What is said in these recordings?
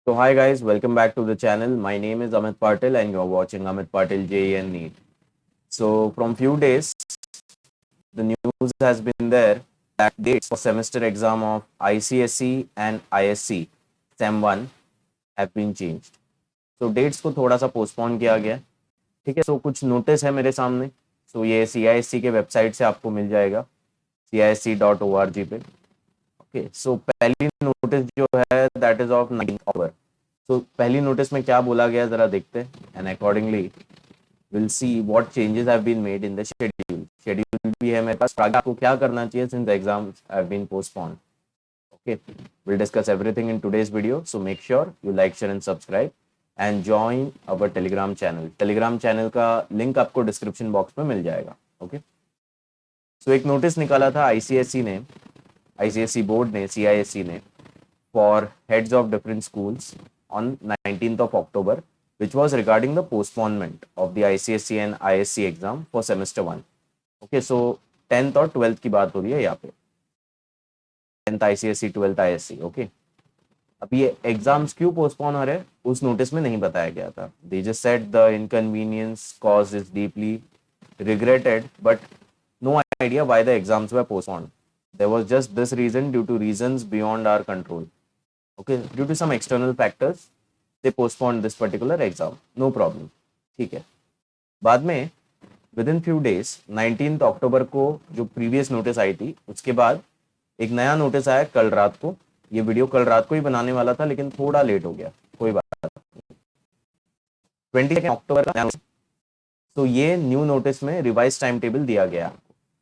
So hi guys, welcome back to the channel. My name is Amit Patil and you're watching Amit Patil JEE and NEET. So from few days, the news has been there that dates for semester exam of ICSE and ISC SEM 1 have been changed. So dates को थोड़ा सा postpone किया गया. ठीक है. सो कुछ notice है मेरे सामने. सो ये CISC के वेबसाइट से आपको मिल जाएगा cisc.org पे. ओके. सो पहली नोटिस जो है दैट इज ऑफ 19 अक्टूबर. तो पहली नोटिस में क्या बोला गया जरा देखते हैं and accordingly will see what changes have been made in the schedule भी है मेरे पास. आगे आपको क्या करना चाहिए since exams have been postponed. Okay, we'll discuss everything in today's video, so make sure you like, share and subscribe and join our telegram channel. telegram channel का लिंक आपको डिस्क्रिप्शन बॉक्स में मिल जाएगा. ओके. सो एक notice निकाला था ICSC board ने, CISC ने, for heads of different schools on 19th of October, which was regarding the postponement of the ICSE and ISC exam for semester 1. Okay, so 10th और 12th की बात हो रही है यहाँ पे. 10th ICSE, 12th ISC. Okay. अब ये एग्जाम्स क्यों पोस्टपोन हो रहे हैं उस नोटिस में नहीं बताया गया था. They just said the inconvenience caused is deeply regretted, but no idea why the exams were postponed. There was just this reason due to reasons beyond our control. Okay, due to some external factors they postponed this particular exam. No problem. ठीक है. बाद में with in few days 19 अक्टूबर को जो previous notice आई थी उसके बाद एक नया नोटिस आया कल रात को. ये वीडियो कल रात को ही बनाने वाला था लेकिन थोड़ा लेट हो गया. कोई बात नहीं. 22 अक्टूबर का. तो ये न्यू नोटिस में रिवाइज टाइम टेबल दिया गया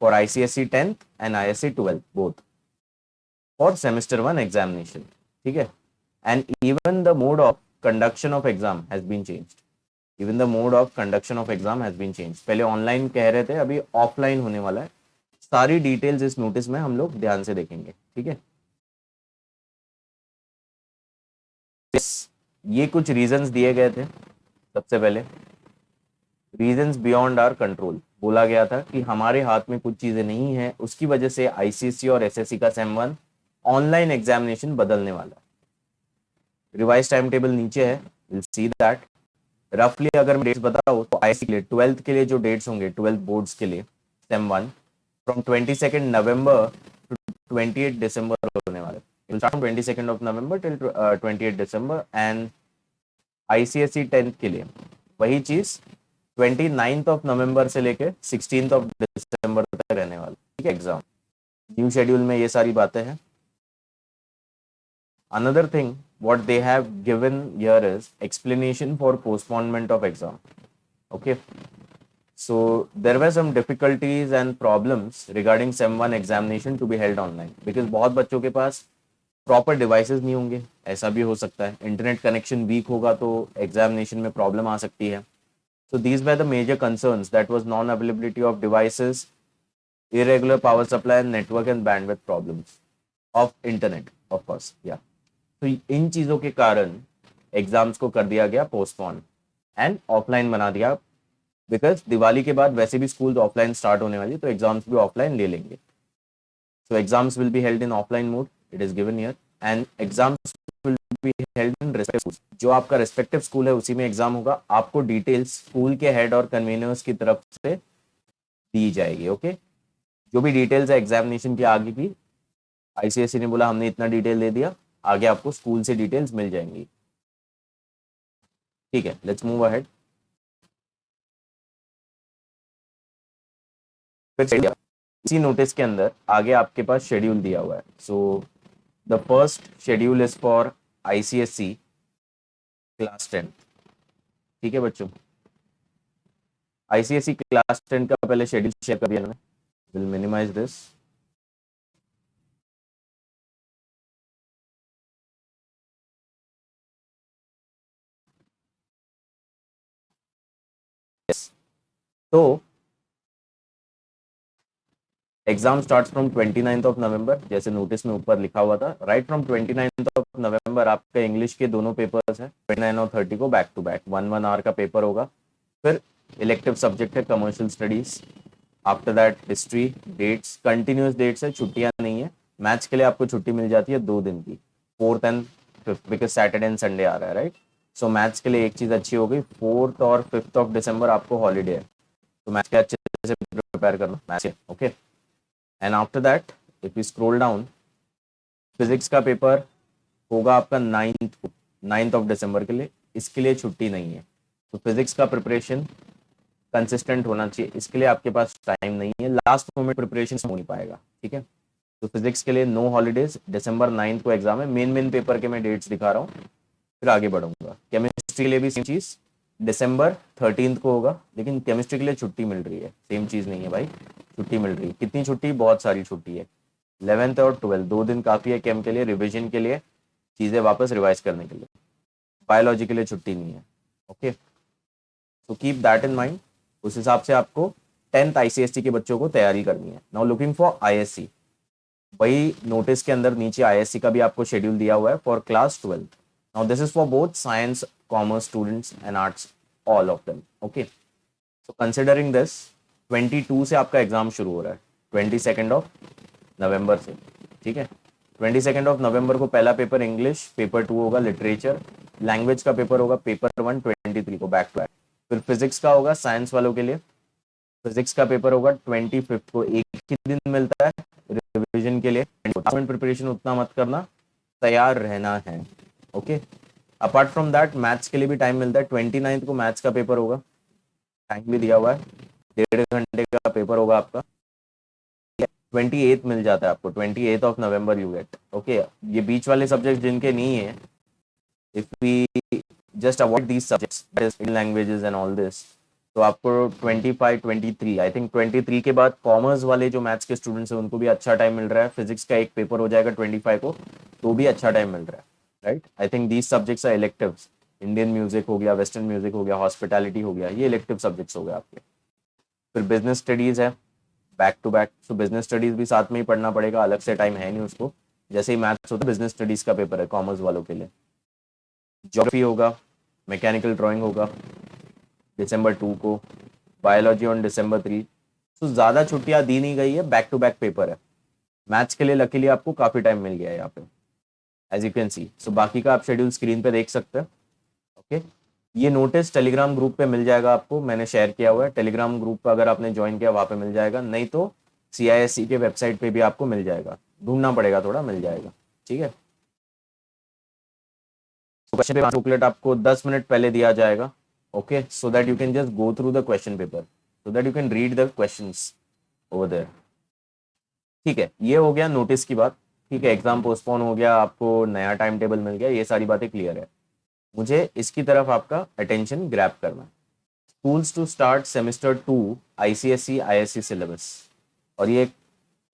for ICSE 10th and ISC 12th both for semester 1 examination. ठीक है. And even the mode of conduction of exam has been changed. Even the mode of conduction of exam has been changed. पहले online कह रहे थे, अभी offline होने वाला है. सारी डिटेल्स इस नोटिस में हम लोग ध्यान से देखेंगे. ठीक है. ये कुछ रीजंस दिए गए थे. सबसे पहले रीजंस बियॉन्ड आवर कंट्रोल. बोला गया था कि हमारे हाथ में कुछ चीजें नहीं है, उसकी वजह से ICSE और SSC का SEM 1 ऑनलाइन एग्जामिनेशन बदलने वाला है. रिवाइज टाइम टेबल नीचे है, विल सी दैट. रफली अगर मैं डेट्स बताऊं तो ISC के लिए 12th के लिए जो डेट्स होंगे 12th बोर्ड्स के लिए SEM 1 फ्रॉम 22 नवंबर टू 28 दिसंबर होने वाले. It will start from 22nd of November till 28 December. And ICSE 10th के लिए वही चीज 29th of November से लेके 16th of December तक रहने वाला. ठीक है. एग्जाम न्यू शेड्यूल में ये सारी बातें हैं. Another thing what they have given here is explanation for postponement of exam. Okay. So there were some difficulties and problems regarding SEM 1 examination to be held online because बहुत बच्चों के पास proper devices नहीं होंगे. ऐसा भी हो सकता है. इंटरनेट कनेक्शन वीक होगा तो एग्जामिनेशन में प्रॉब्लम आ सकती है. So these were the major concerns. That was non-availability of devices, irregular power supply and network and bandwidth problems of internet, of course. Yeah. तो इन चीजों के कारण एग्जाम्स को कर दिया गया पोस्टपोन एंड ऑफलाइन बना दिया बिकॉज दिवाली के बाद वैसे भी स्कूल ऑफलाइन स्टार्ट होने वाली, तो एग्जाम्स भी ऑफलाइन ले लेंगे. So exams will be held in offline mode. It is given here. And exams will be held in respective. जो आपका रेस्पेक्टिव स्कूल है उसी में एग्जाम होगा. आपको डिटेल्स स्कूल के हेड और कन्वीनर्स की तरफ से दी जाएगी. ओके. जो भी डिटेल्स है एग्जामिनेशन की आगे की, ICSE ने बोला हमने इतना डिटेल दे दिया, आगे आपको स्कूल से डिटेल्स मिल जाएंगी. ठीक है. Let's move ahead. इसी नोटिस के अंदर आगे आपके पास शेड्यूल दिया हुआ है. So the first schedule is for ICSE class 10. ठीक है बच्चों. ICSE क्लास 10 का पहले शेड्यूल शेयर कर दिया. Will minimize this. तो exam start from 29th of November, जैसे नोटिस में ऊपर लिखा हुआ था. राइट फ्रॉम 29th ऑफ नवंबर आपका इंग्लिश के दोनों पेपर्स हैं 29 और 30 को बैक टू बैक 1 आवर का पेपर होगा. फिर इलेक्टिव सब्जेक्ट है commercial studies. After that history. Dates continuous dates है, छुट्टियां नहीं है. मैथ्स के लिए आपको छुट्टी मिल जाती है 2 दिन की, 4th and 5th because Saturday and Sunday आ रहा है, राइट? सो मैथ्स के लिए एक चीज़ अच्छी हो गई, 4th और 5th ऑफ दिसंबर आपको हॉलीडे है, तो मैथ्स के अच्छे से प्रिपेयर करना मैथ्स के, okay? And after that if you scroll down, physics का पेपर होगा आपका 9th ऑफ दिसंबर के लिए, इसके लिए छुट्टी नहीं है। तो फिजिक्स का प्रिपरेशन कंसिस्टेंट होना चाहिए, इसके लिए आपके पास टाइम नहीं है, लास्ट मोमेंट प्रिपरेशन हो नहीं पाएगा, ठीक है? तो फिजिक्स के लिए नो हॉलीडेज, दिसंबर 9th को एग्जाम है। मेन पेपर के मैं डेट्स दिखा रहा हूँ, फिर आगे बढ़ूंगा। केमिस्ट्री के लिए भी सेम चीज, दिसंबर 13th को होगा, लेकिन केमिस्ट्री के लिए छुट्टी मिल रही है, सेम चीज नहीं है भाई, छुट्टी मिल रही है। कितनी छुट्टी? बहुत सारी छुट्टी है, 11th और 12th, 2 दिन काफी है केम के लिए, रिविजन के लिए, चीजें वापस रिवाइज करने के लिए। बायोलॉजी के लिए छुट्टी नहीं है, okay? So keep that in mind. उस हिसाब से आपको 10th ICSE के बच्चों को तैयारी करनी है। नाउ लुकिंग फॉर ISC, वही नोटिस के अंदर नीचे ISC का भी आपको शेड्यूल दिया हुआ है for class 12th। Now this is for both science, commerce students and arts, all of them, okay? So considering this, 22 से आपका एग्जाम शुरू हो रहा है, 22 से, ठीक है? 22 को पहला पेपर इंग्लिश, पेपर 2 होगा लिटरेचर, लैंग्वेज का पेपर होगा पेपर 1 23 को बैक टू बैक। फिर फिजिक्स का होगा साइंस वालों के लिए, फिजिक्स का पेपर होगा 25 को, एक ही दिन मिलता है रिवीजन के लिए। प्रिपरेशन उतना मत करना, तैयार रहना है, okay? Apart from that maths के लिए भी टाइम मिलता है, 29 को मैथ्स का पेपर होगा, टाइम भी दिया हुआ है, 1.5 घंटे का पेपर होगा आपका। 28 मिल जाता है आपको, 28 of November you get, okay? ये बीच वाले सब्जेक्ट जिनके नहीं है, if we just avoid these subjects, languages and all this, तो आपको 25 23 आई थिंक 23 के बाद कॉमर्स वाले जो मैथ्स के स्टूडेंट्स हैं उनको भी अच्छा टाइम मिल रहा है। फिजिक्स का एक पेपर हो जाएगा 25 को, तो भी अच्छा टाइम मिल रहा है, right? I think these subjects are electives. Indian music हो गया, वेस्टर्न म्यूजिक हो गया, हॉस्पिटैलिटी हो गया, ये इलेक्टिव सब्जेक्ट्स हो गए आपके। फिर बिजनेस स्टडीज है back to back, so business studies भी साथ में ही पढ़ना पड़ेगा, अलग से टाइम है नहीं उसको। जैसे ही मैथ्स होता है, बिजनेस स्टडीज का पेपर है कॉमर्स वालों के लिए। ज्योग्राफी होगा, मैकेनिकल ड्राइंग होगा दिसंबर 2 को, बायोलॉजी ऑन दिसंबर 3। तो ज़्यादा छुट्टियां दी नहीं गई है, बैक टू बैक पेपर है। मैथ्स के लिए लकीली आपको काफ़ी टाइम मिल गया है यहाँ पे, एज यू कैन सी। सो बाकी का आप शेड्यूल स्क्रीन पे देख सकते हैं, ओके? ये नोटिस टेलीग्राम ग्रुप पे मिल जाएगा आपको, मैंने शेयर किया हुआ है टेलीग्राम ग्रुप पर, अगर आपने ज्वाइन किया वहाँ पे मिल जाएगा, नहीं तो CISE के वेबसाइट पे भी आपको मिल जाएगा, ढूंढना पड़ेगा थोड़ा, मिल जाएगा, ठीक है? क्वेश्चन पेपर बुकलेट आपको 10 मिनट पहले दिया जाएगा, okay? So that you can just go through the question paper, so that you can read the questions over there, ठीक है? ये हो गया नोटिस की बात, ठीक है? एग्जाम पोस्टपोन हो गया, आपको नया टाइम टेबल मिल गया, ये सारी बातें क्लियर है। मुझे इसकी तरफ आपका अटेंशन ग्रैब करना है। Schools to start semester 2 ICSE ISC syllabus, और ये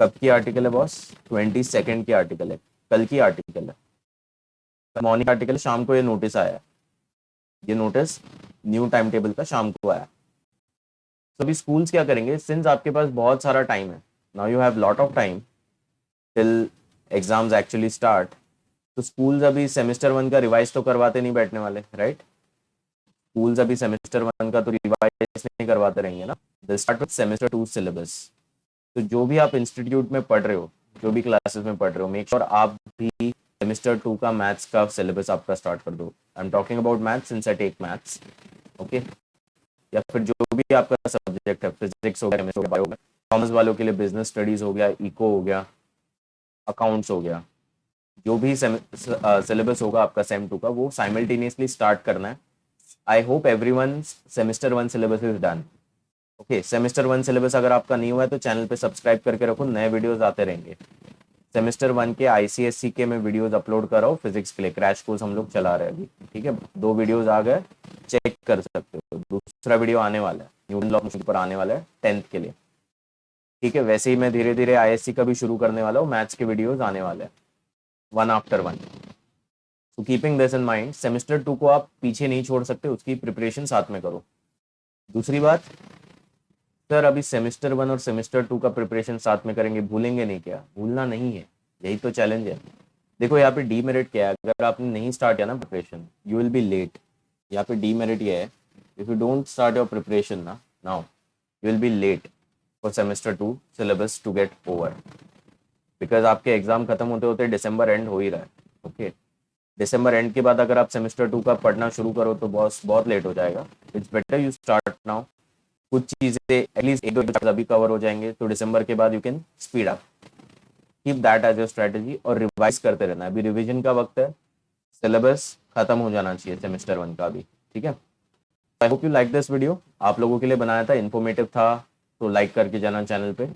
कब की आर्टिकल है बॉस? 22 की आर्टिकल है, कल की आर्टिकल है, मॉर्निंग आर्टिकल, शाम को ये नोटिस आया है, ये नोटिस न्यू टाइम टेबल का शाम को आया। तो अभी स्कूल्स क्या करेंगे, सिंस आपके पास बहुत सारा टाइम है, now you have lot of time till exams actually start, तो स्कूल्स अभी सेमेस्टर 1 का रिवाइज तो करवाते नहीं बैठने वाले, राइट? स्कूल्स अभी सेमेस्टर 1 का तो रिवाइज नहीं करवाते रहेंगे ना, दे स्टार्ट विद सेमेस्टर 2 सिलेबस। तो जो भी आप इंस्टीट्यूट में पढ़ रहे हो, जो भी क्लासेस में पढ़ रहे हो, मेक श्योर आप भी सेमेस्टर 2 का मैथ्स का सिलेबस आपका स्टार्ट कर दो। I am talking about maths since I take maths, okay? या फिर जो भी आपका सब्जेक्ट है, फिजिक्स हो गया, केमिस्ट्री हो गया, बायो हो गया, कॉमर्स वालों के लिए बिजनेस स्टडीज हो गया, इको हो गया, अकाउंट्स हो गया, जो भी सिलेबस होगा आपका सेम 2 का, वो साइमल्टेनियसली स्टार्ट करना है। I hope everyone semester 1 syllabus is done, okay? Semester 1 syllabus अगर आपका नहीं हुआ है तो चैनल पे सब्सक्राइब करके रखो, नए वीडियोस आते रहेंगे। सेमेस्टर 1 के ICSE के मैं वीडियोस अपलोड कर रहा हूँ, फिजिक्स के लिए क्रैश कोर्स हम लोग चला रहे हैं अभी, ठीक है? 2 वीडियोस आ गए, चेक कर सकते हो, दूसरा वीडियो आने वाला है, न्यूटन लॉ पर आने वाला है 10th के लिए, ठीक है? वैसे ही मैं धीरे धीरे ISC का भी शुरू करने वाला हूँ, मैथ्स के वीडियोज आने वाले हैं, 1 after 1। So keeping this in mind, semester 2 को आप पीछे नहीं छोड़ सकते, उसकी प्रिपरेशन साथ में करो। दूसरी बात, सर अभी सेमेस्टर 1 और सेमेस्टर 2 का प्रिपरेशन साथ में करेंगे, भूलेंगे नहीं क्या? भूलना नहीं है, यही तो चैलेंज है। देखो यहाँ पे डीमेरिट क्या है, अगर आपने नहीं स्टार्ट किया ना preparation, you will be late. यहाँ पे डीमेरिट ये है, if you don't start your preparation ना now, you will be late for semester 2 syllabus to get over, because आपके एग्जाम खत्म होते होते दिसंबर एंड हो ही रहा है, ओके? दिसंबर एंड के बाद अगर आप सेमेस्टर 2 का पढ़ना शुरू करो तो बहुत लेट हो जाएगा. It's better you start now. कुछ चीजें एटलीस्ट एक दो चैप्टर्स अभी कवर हो जाएंगे तो दिसंबर के बाद you can speed up. Keep that as your strategy और रिवाइज करते रहना. अभी रिवीजन का वक्त है. सिलेबस खत्म हो जाना चाहिए सेमेस्टर 1 का भी. ठीक है. I hope you like this video. आप लोगों के लिए बनाया था, इन्फॉर्मेटिव था, तो लाइक करके जाना चैनल पे,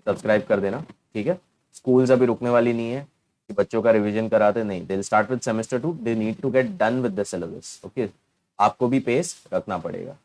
सब्सक्राइब कर देना. ठीक है. स्कूल्स अभी रुकने वाली नहीं है कि बच्चों का रिवीजन कराते नहीं. They start with semester 2. They need to get done with the syllabus. Okay. आपको भी पेस रखना पड़ेगा.